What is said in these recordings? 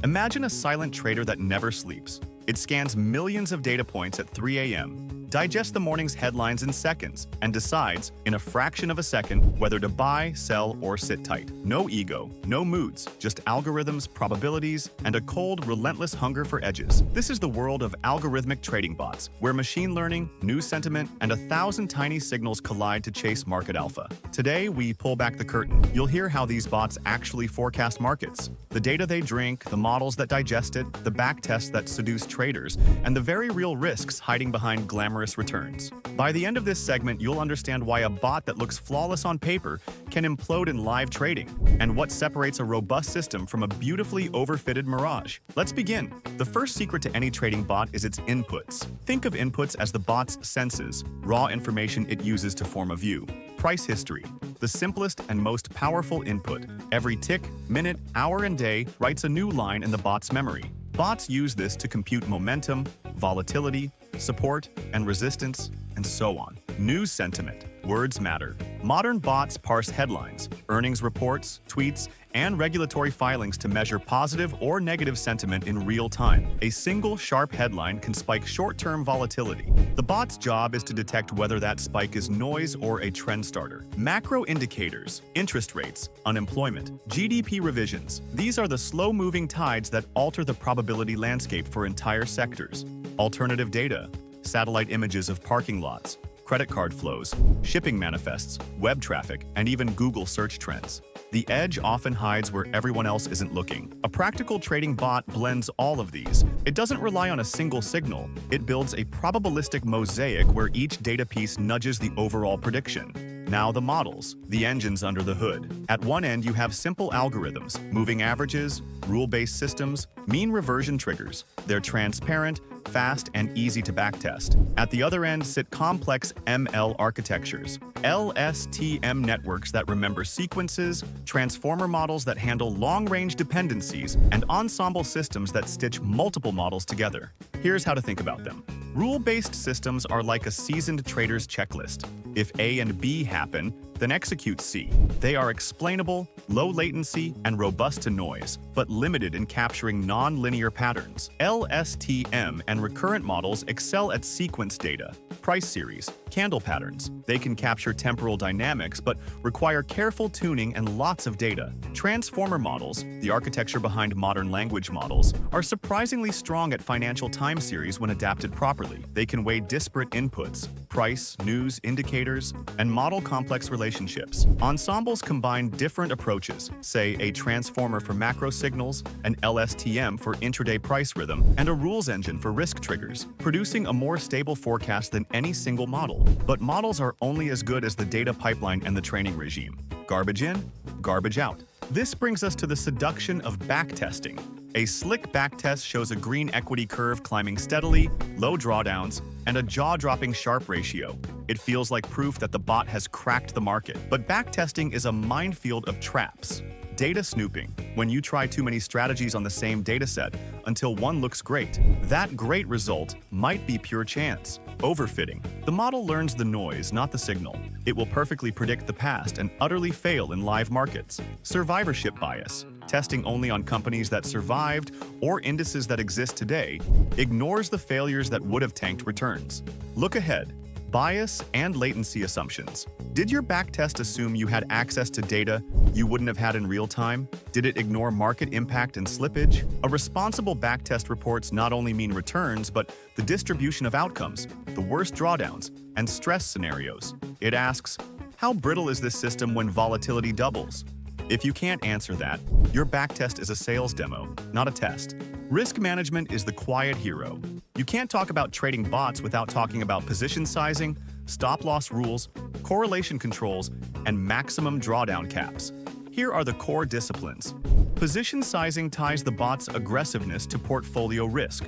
Imagine a silent trader that never sleeps. It scans millions of data points at 3 a.m., digests the morning's headlines in seconds, and decides, in a fraction of a second, whether to buy, sell, or sit tight. No ego, no moods, just algorithms, probabilities, and a cold, relentless hunger for edges. This is the world of algorithmic trading bots, where machine learning, news sentiment, and 1,000 tiny signals collide to chase market alpha. Today, we pull back the curtain. You'll hear how these bots actually forecast markets, the data they drink, the models that digest it, the backtests that seduce traders, and the very real risks hiding behind glamorous returns. By the end of this segment, you'll understand why a bot that looks flawless on paper can implode in live trading, and what separates a robust system from a beautifully overfitted mirage. Let's begin. The first secret to any trading bot is its inputs. Think of inputs as the bot's senses, raw information it uses to form a view. Price history, the simplest and most powerful input. Every tick, minute, hour, and day writes a new line in the bot's memory. Bots use this to compute momentum, volatility, support, and resistance, and so on. News sentiment. Words matter. Modern bots parse headlines, earnings reports, tweets, and regulatory filings to measure positive or negative sentiment in real time. A single sharp headline can spike short-term volatility. The bot's job is to detect whether that spike is noise or a trend starter. Macro indicators, interest rates, unemployment, GDP revisions. These are the slow-moving tides that alter the probability landscape for entire sectors. Alternative data, satellite images of parking lots, credit card flows, shipping manifests, web traffic, and even Google search trends. The edge often hides where everyone else isn't looking. A practical trading bot blends all of these. It doesn't rely on a single signal. It builds a probabilistic mosaic where each data piece nudges the overall prediction. Now the models, the engines under the hood. At one end, you have simple algorithms, moving averages, rule-based systems, mean reversion triggers. They're transparent, fast, and easy to backtest. At the other end sit complex ML architectures, LSTM networks that remember sequences, transformer models that handle long-range dependencies, and ensemble systems that stitch multiple models together. Here's how to think about them. Rule-based systems are like a seasoned trader's checklist. If A and B happen, then execute C. They are explainable, low latency, and robust to noise, but limited in capturing non-linear patterns. LSTM and recurrent models excel at sequence data, price series, candle patterns. They can capture temporal dynamics, but require careful tuning and lots of data. Transformer models, the architecture behind modern language models, are surprisingly strong at financial time series when adapted properly. They can weigh disparate inputs, price, news, indicators, and model complex relationships. Ensembles combine different approaches, say a transformer for macro signals, an LSTM for intraday price rhythm, and a rules engine for risk triggers, producing a more stable forecast than any single model. But models are only as good as the data pipeline and the training regime. Garbage in, garbage out. This brings us to the seduction of backtesting. A slick backtest shows a green equity curve climbing steadily, low drawdowns, and a jaw-dropping Sharpe ratio. It feels like proof that the bot has cracked the market. But backtesting is a minefield of traps. Data snooping, when you try too many strategies on the same dataset until one looks great. That great result might be pure chance. Overfitting. The model learns the noise, not the signal. It will perfectly predict the past and utterly fail in live markets. Survivorship bias. Testing only on companies that survived or indices that exist today, ignores the failures that would have tanked returns. Look ahead. Bias and latency assumptions. Did your backtest assume you had access to data you wouldn't have had in real time? Did it ignore market impact and slippage? A responsible backtest reports not only mean returns, but the distribution of outcomes, the worst drawdowns, and stress scenarios. It asks, how brittle is this system when volatility doubles? If you can't answer that, your backtest is a sales demo, not a test. Risk management is the quiet hero. You can't talk about trading bots without talking about position sizing, stop-loss rules, correlation controls, and maximum drawdown caps. Here are the core disciplines. Position sizing ties the bot's aggressiveness to portfolio risk.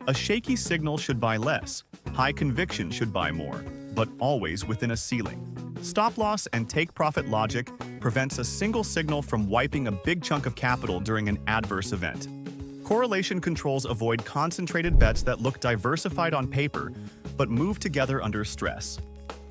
A shaky signal should buy less, high conviction should buy more, but always within a ceiling. Stop-loss and take-profit logic prevents a single signal from wiping a big chunk of capital during an adverse event. Correlation controls avoid concentrated bets that look diversified on paper, but move together under stress.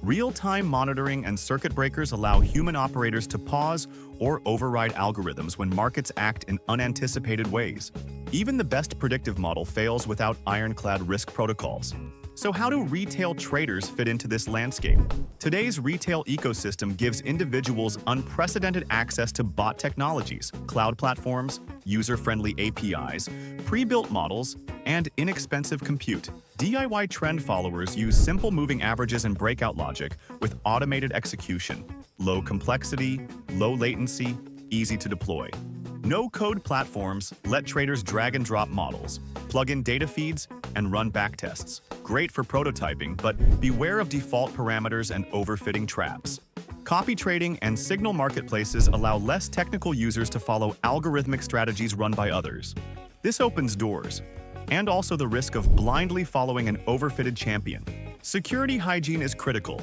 Real-time monitoring and circuit breakers allow human operators to pause or override algorithms when markets act in unanticipated ways. Even the best predictive model fails without ironclad risk protocols. So how do retail traders fit into this landscape? Today's retail ecosystem gives individuals unprecedented access to bot technologies, cloud platforms, user-friendly APIs, pre-built models, and inexpensive compute. DIY trend followers use simple moving averages and breakout logic with automated execution, low complexity, low latency, easy to deploy. No-code platforms let traders drag and drop models, plug in data feeds, and run backtests. Great for prototyping, but beware of default parameters and overfitting traps. Copy trading and signal marketplaces allow less technical users to follow algorithmic strategies run by others. This opens doors, and also the risk of blindly following an overfitted champion. Security hygiene is critical.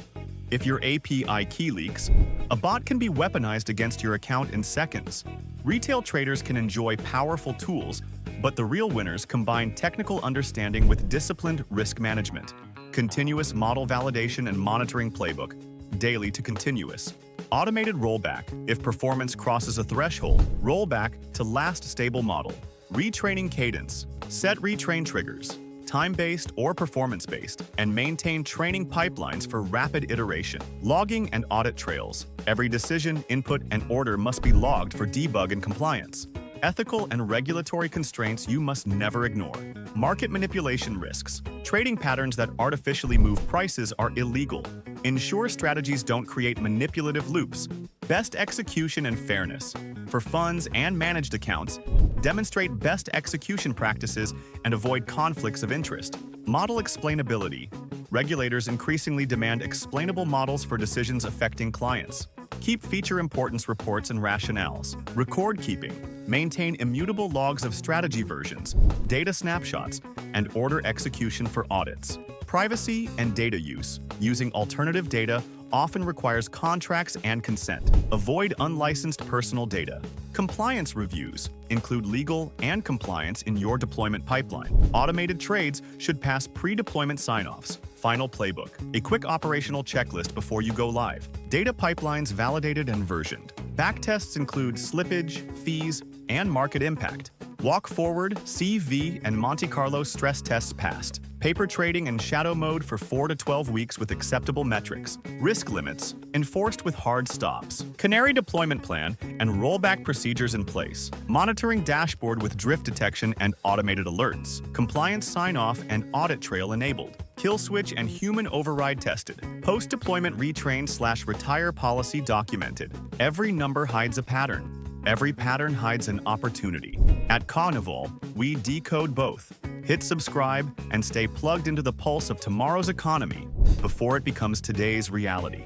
If your API key leaks, a bot can be weaponized against your account in seconds. Retail traders can enjoy powerful tools, but the real winners combine technical understanding with disciplined risk management. Continuous model validation and monitoring playbook, daily to continuous. Automated rollback, if performance crosses a threshold, rollback to last stable model. Retraining cadence, set retrain triggers, time-based or performance-based, and maintain training pipelines for rapid iteration. Logging and audit trails. Every decision, input, and order must be logged for debug and compliance. Ethical and regulatory constraints you must never ignore. Market manipulation risks. Trading patterns that artificially move prices are illegal. Ensure strategies don't create manipulative loops. Best execution and fairness. For funds and managed accounts, demonstrate best execution practices and avoid conflicts of interest. Model explainability. Regulators increasingly demand explainable models for decisions affecting clients. Keep feature importance reports and rationales. Record keeping. Maintain immutable logs of strategy versions, data snapshots, and order execution for audits. Privacy and data use. Using alternative data often requires contracts and consent. Avoid unlicensed personal data. Compliance reviews include legal and compliance in your deployment pipeline. Automated trades should pass pre-deployment sign-offs. Final playbook. A quick operational checklist before you go live. Data pipelines validated and versioned. Backtests include slippage, fees, and market impact. Walk forward, CV, and Monte Carlo stress tests passed. Paper trading and shadow mode for 4 to 12 weeks with acceptable metrics. Risk limits, enforced with hard stops. Canary deployment plan and rollback procedures in place. Monitoring dashboard with drift detection and automated alerts. Compliance sign-off and audit trail enabled. Kill switch and human override tested. Post-deployment retrain/retire policy documented. Every number hides a pattern. Every pattern hides an opportunity. At Cognivault, we decode both. Hit subscribe and stay plugged into the pulse of tomorrow's economy before it becomes today's reality.